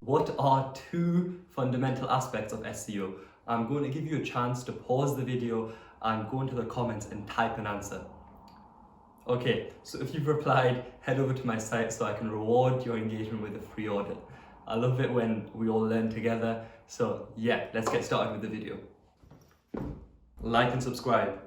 What are two fundamental aspects of SEO? I'm going to give you a chance to pause the video and go into the comments and type an answer. Okay, so if you've replied, head over to my site so I can reward your engagement with a free audit. I love it when we all learn together. So yeah, let's get started with the video. Like and subscribe.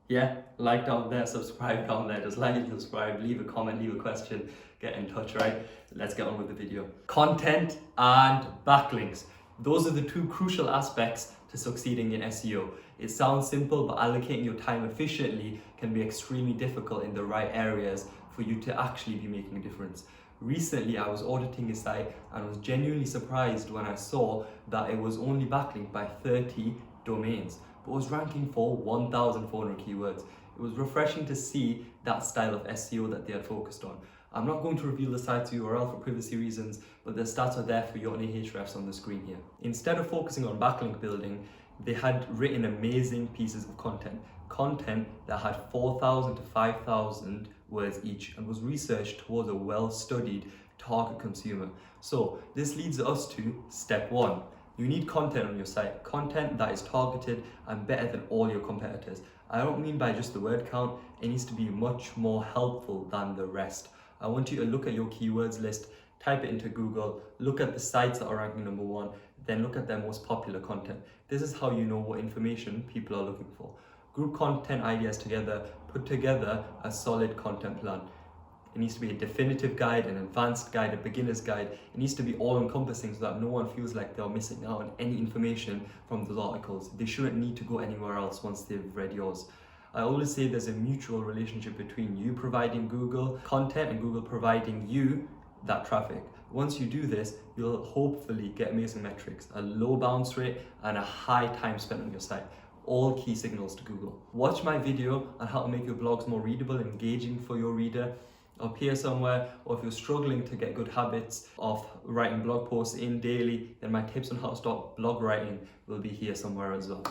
Yeah, like down there, subscribe down there. Just like and subscribe, leave a comment, leave a question, get in touch, right? Let's get on with the video. Content and backlinks. Those are the two crucial aspects to succeeding in SEO. It sounds simple, but allocating your time efficiently can be extremely difficult in the right areas for you to actually be making a difference. Recently, I was auditing a site and was genuinely surprised when I saw that it was only backlinked by 30 domains, but was ranking for 1,400 keywords. It was refreshing to see that style of SEO that they had focused on. I'm not going to reveal the site's URL for privacy reasons, but the stats are there for your Ahrefs on the screen here. Instead of focusing on backlink building, they had written amazing pieces of content that had 4,000 to 5,000 words each and was researched towards a well-studied target consumer. So this leads us to step one. You need content on your site, content that is targeted and better than all your competitors. I don't mean by just the word count, it needs to be much more helpful than the rest. I want you to look at your keywords list, type it into Google, look at the sites that are ranking number one, then look at their most popular content. This is how you know what information people are looking for. Group content ideas together, put together a solid content plan. It needs to be a definitive guide, an advanced guide, a beginner's guide. It needs to be all-encompassing so that no one feels like they're missing out on any information from those articles. They shouldn't need to go anywhere else once they've read yours. I always say there's a mutual relationship between you providing Google content and Google providing you that traffic. Once you do this, you'll hopefully get amazing metrics, a low bounce rate and a high time spent on your site. All key signals to Google. Watch my video on how to make your blogs more readable and engaging for your reader up here somewhere, or if you're struggling to get good habits of writing blog posts in daily, then my tips on how to start blog writing will be here somewhere as well.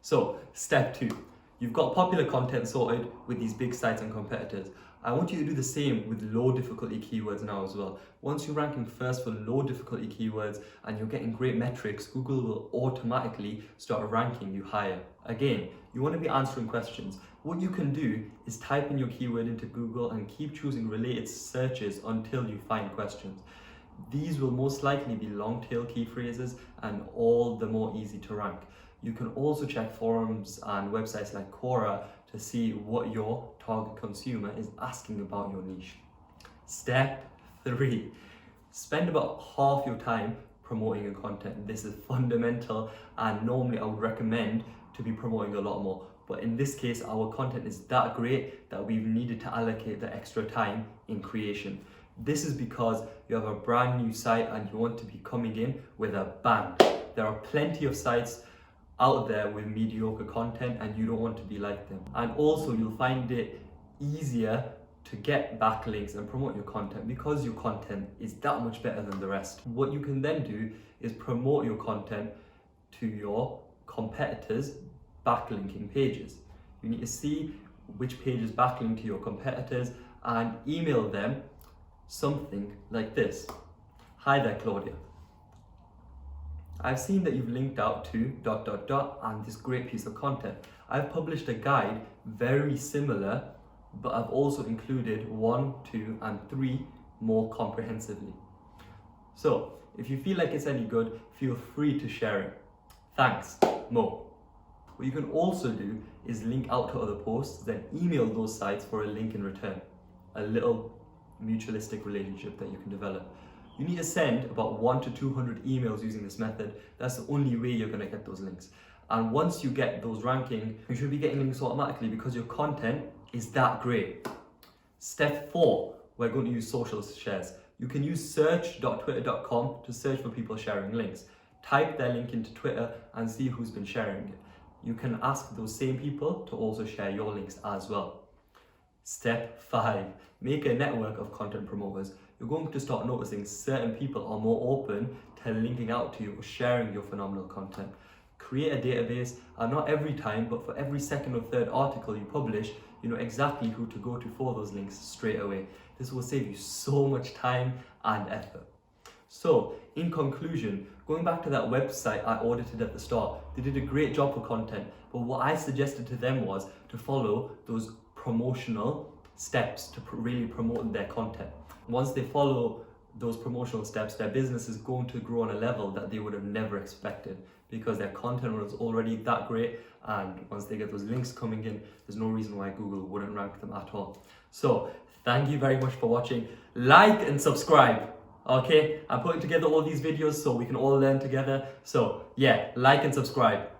So step two, you've got popular content sorted with these big sites and competitors. I want you to do the same with low difficulty keywords now as well. Once you're ranking first for low difficulty keywords and you're getting great metrics, Google will automatically start ranking you higher. Again, you want to be answering questions. What you can do is type in your keyword into Google and keep choosing related searches until you find questions. These will most likely be long tail key phrases and all the more easy to rank. You can also check forums and websites like Quora to see what your target consumer is asking about your niche. Step three, spend about half your time promoting your content. This is fundamental and normally I would recommend to be promoting a lot more. But in this case, our content is that great that we've needed to allocate the extra time in creation. This is because you have a brand new site and you want to be coming in with a bang. There are plenty of sites out there with mediocre content and you don't want to be like them. And also you'll find it easier to get backlinks and promote your content because your content is that much better than the rest. What you can then do is promote your content to your competitors' backlinking pages. You need to see which pages backlink to your competitors and email them something like this. Hi there, Claudia. I've seen that you've linked out to ... and this great piece of content. I've published a guide very similar, but I've also included 1, 2, and 3 more comprehensively. So if you feel like it's any good, feel free to share it. Thanks, Mo. What you can also do is link out to other posts, then email those sites for a link in return. A little mutualistic relationship that you can develop. You need to send about 100 to 200 emails using this method. That's the only way you're going to get those links. And once you get those ranking, you should be getting links automatically because your content is that great. Step 4, we're going to use social shares. You can use search.twitter.com to search for people sharing links. Type their link into Twitter and see who's been sharing it. You can ask those same people to also share your links as well. Step 5, make a network of content promoters. You're going to start noticing certain people are more open to linking out to you or sharing your phenomenal content. Create a database, and not every time, but for every second or third article you publish, you know exactly who to go to for those links straight away. This will save you so much time and effort. So, in conclusion, going back to that website I audited at the start, they did a great job for content, but what I suggested to them was to follow those promotional steps to really promote their content. Once they follow those promotional steps, their business is going to grow on a level that they would have never expected because their content was already that great, and once they get those links coming in, there's no reason why Google wouldn't rank them at all. So, thank you very much for watching. Like and subscribe. Okay, I'm putting together all these videos so we can all learn together. So yeah, like and subscribe.